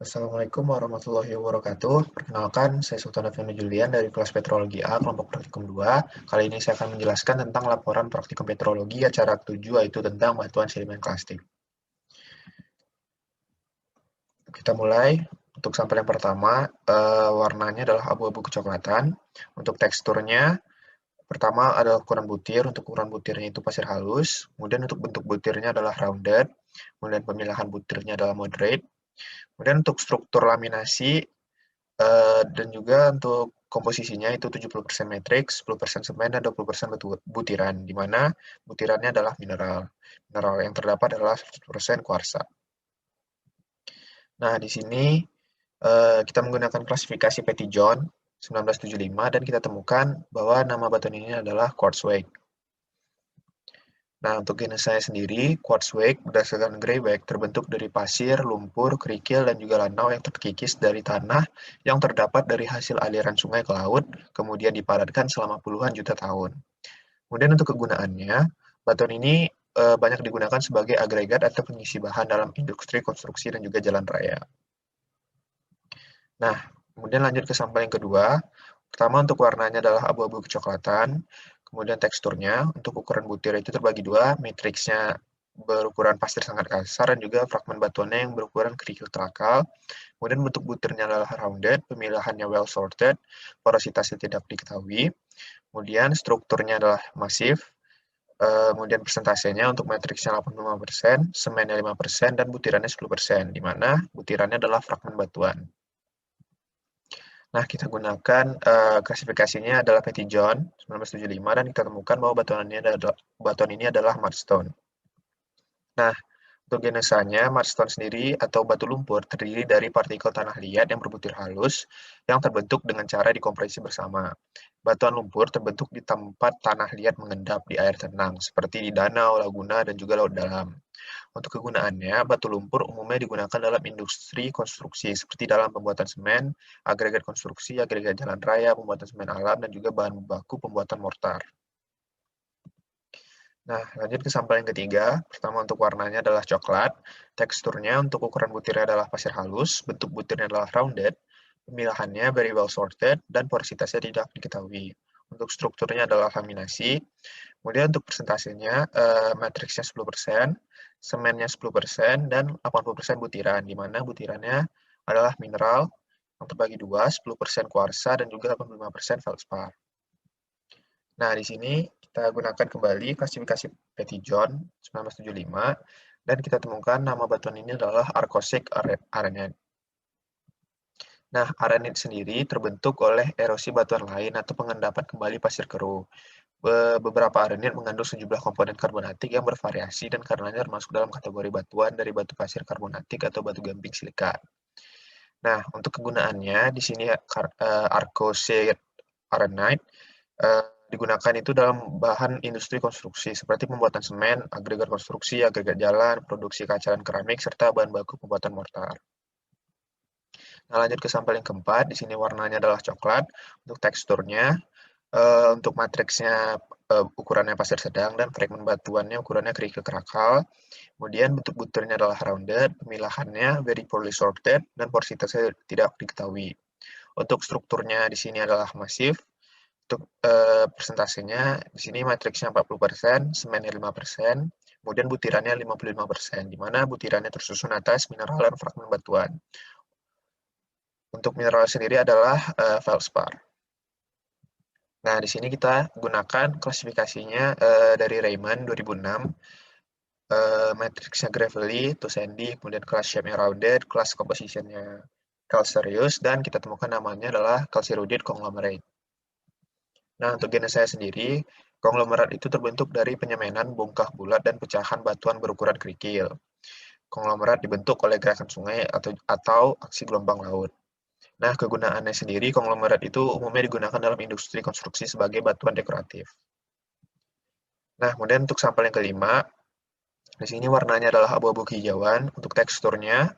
Assalamualaikum warahmatullahi wabarakatuh. Perkenalkan, saya Sultan Effendi Julian dari kelas Petrologi A, kelompok praktikum 2. Kali ini saya akan menjelaskan tentang laporan praktikum petrologi acara 7, yaitu tentang batuan sedimen klastik. Kita mulai. Untuk sampel yang pertama, warnanya adalah abu-abu kecoklatan. Untuk teksturnya, pertama adalah ukuran butir. Untuk ukuran butirnya itu pasir halus. Kemudian untuk bentuk butirnya adalah rounded. Kemudian pemilahan butirnya adalah moderate. Kemudian untuk struktur laminasi, dan juga untuk komposisinya itu 70% matriks, 10% semen, dan 20% butiran, di mana butirannya adalah mineral. Mineral yang terdapat adalah 100% kuarsa. Nah, di sini kita menggunakan klasifikasi Petitjohn 1975 dan kita temukan bahwa nama batuan ini adalah quartzwake. Nah, untuk jenisnya sendiri, quartzwake berdasarkan greyback terbentuk dari pasir, lumpur, kerikil, dan juga lanau yang terkikis dari tanah yang terdapat dari hasil aliran sungai ke laut, kemudian dipadatkan selama puluhan juta tahun. Kemudian untuk kegunaannya, batuan ini banyak digunakan sebagai agregat atau pengisi bahan dalam industri konstruksi dan juga jalan raya. Nah, kemudian lanjut ke sampel yang kedua. Pertama, untuk warnanya adalah abu-abu kecoklatan. Kemudian teksturnya, untuk ukuran butir itu terbagi dua, matriksnya berukuran pasir sangat kasar dan juga fragmen batuannya yang berukuran kerikil terakal. Kemudian bentuk butirnya adalah rounded, pemilahannya well sorted, porositasnya tidak diketahui. Kemudian strukturnya adalah masif. Kemudian persentasenya untuk matriksnya 85%, semennya 5%, dan butirannya 10%, di mana butirannya adalah fragmen batuan. Nah, kita gunakan klasifikasinya adalah Petitjohn 1975 dan kita temukan bahwa batuan ini adalah mudstone. Nah, untuk genesanya, mudstone sendiri atau batu lumpur terdiri dari partikel tanah liat yang berbutir halus yang terbentuk dengan cara dikompresi bersama. Batuan lumpur terbentuk di tempat tanah liat mengendap di air tenang, seperti di danau, laguna, dan juga laut dalam. Untuk kegunaannya, batu lumpur umumnya digunakan dalam industri konstruksi, seperti dalam pembuatan semen, agregat konstruksi, agregat jalan raya, pembuatan semen alam, dan juga bahan baku pembuatan mortar. Nah, lanjut ke sampel yang ketiga. Pertama, untuk warnanya adalah coklat. Teksturnya untuk ukuran butirnya adalah pasir halus, bentuk butirnya adalah rounded, pemilahannya very well sorted, dan porositasnya tidak diketahui. Untuk strukturnya adalah laminasi. Kemudian untuk persentasenya, matriksnya 10%, semennya 10%, dan 80% butiran, di mana butirannya adalah mineral yang terbagi dua, 10% kuarsa, dan juga 85% feldspar. Nah, di sini kita gunakan kembali klasifikasi Petitjohn 1975, dan kita temukan nama batuan ini adalah Arcosic arenite. Nah, arenite sendiri terbentuk oleh erosi batuan lain atau pengendapan kembali pasir keruh. Beberapa arenit mengandung sejumlah komponen karbonatik yang bervariasi dan karenanya termasuk dalam kategori batuan dari batu pasir karbonatik atau batu gamping silika. Nah, untuk kegunaannya di sini Arcosate arenite digunakan itu dalam bahan industri konstruksi seperti pembuatan semen, agregat konstruksi, agregat jalan, produksi kaca dan keramik, serta bahan baku pembuatan mortar. Nah, lanjut ke sampel yang keempat. Di sini warnanya adalah coklat. Untuk teksturnya, untuk matriksnya ukurannya pasir sedang dan fragmen batuannya ukurannya kerikil kerakal. Kemudian bentuk butirnya adalah rounded, pemilahannya very poorly sorted, dan porositasnya tidak diketahui. Untuk strukturnya di sini adalah masif. Untuk persentasenya di sini matriksnya 40%, semennya 5%, kemudian butirannya 55%, di mana butirannya tersusun atas mineral dan fragmen batuan. Untuk mineral sendiri adalah feldspar. Nah, di sini kita gunakan klasifikasinya dari Raymond 2006, matriksnya gravelly, to sandy, kemudian class shape-nya rounded, class composition-nya calcareous, dan kita temukan namanya adalah calcirudite conglomerate. Nah, untuk genus saya sendiri, konglomerat itu terbentuk dari penyemanan bongkah bulat dan pecahan batuan berukuran kerikil. Konglomerat dibentuk oleh gerakan sungai atau aksi gelombang laut. Nah, kegunaannya sendiri, konglomerat itu umumnya digunakan dalam industri konstruksi sebagai batuan dekoratif. Nah, kemudian untuk sampel yang kelima, di sini warnanya adalah abu-abu kehijauan. Untuk teksturnya,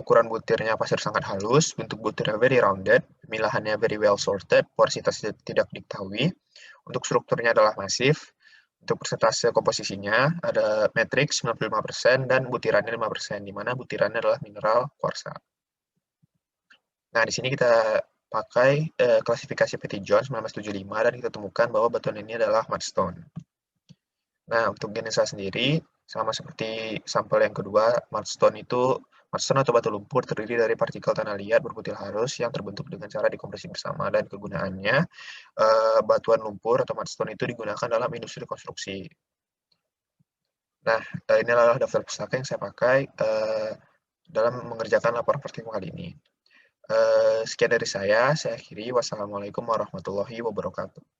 ukuran butirnya pasir sangat halus, bentuk butirnya very rounded, pemilahannya very well sorted, porositasnya tidak diketahui. Untuk strukturnya adalah masif. Untuk persentase komposisinya ada matriks 95% dan butirannya 5%, di mana butirannya adalah mineral kuarsa. Nah, di sini kita pakai klasifikasi Petty Jones 1975 dan kita temukan bahwa batuan ini adalah mudstone. Nah, untuk Genesa sendiri, sama seperti sampel yang kedua, mudstone atau batu lumpur terdiri dari partikel tanah liat berbutir halus yang terbentuk dengan cara dikompresi bersama, dan kegunaannya, batuan lumpur atau mudstone itu digunakan dalam industri konstruksi. Nah, ini adalah daftar pustaka yang saya pakai dalam mengerjakan laporan praktikum kali ini. Sekian dari saya akhiri. Wassalamualaikum warahmatullahi wabarakatuh.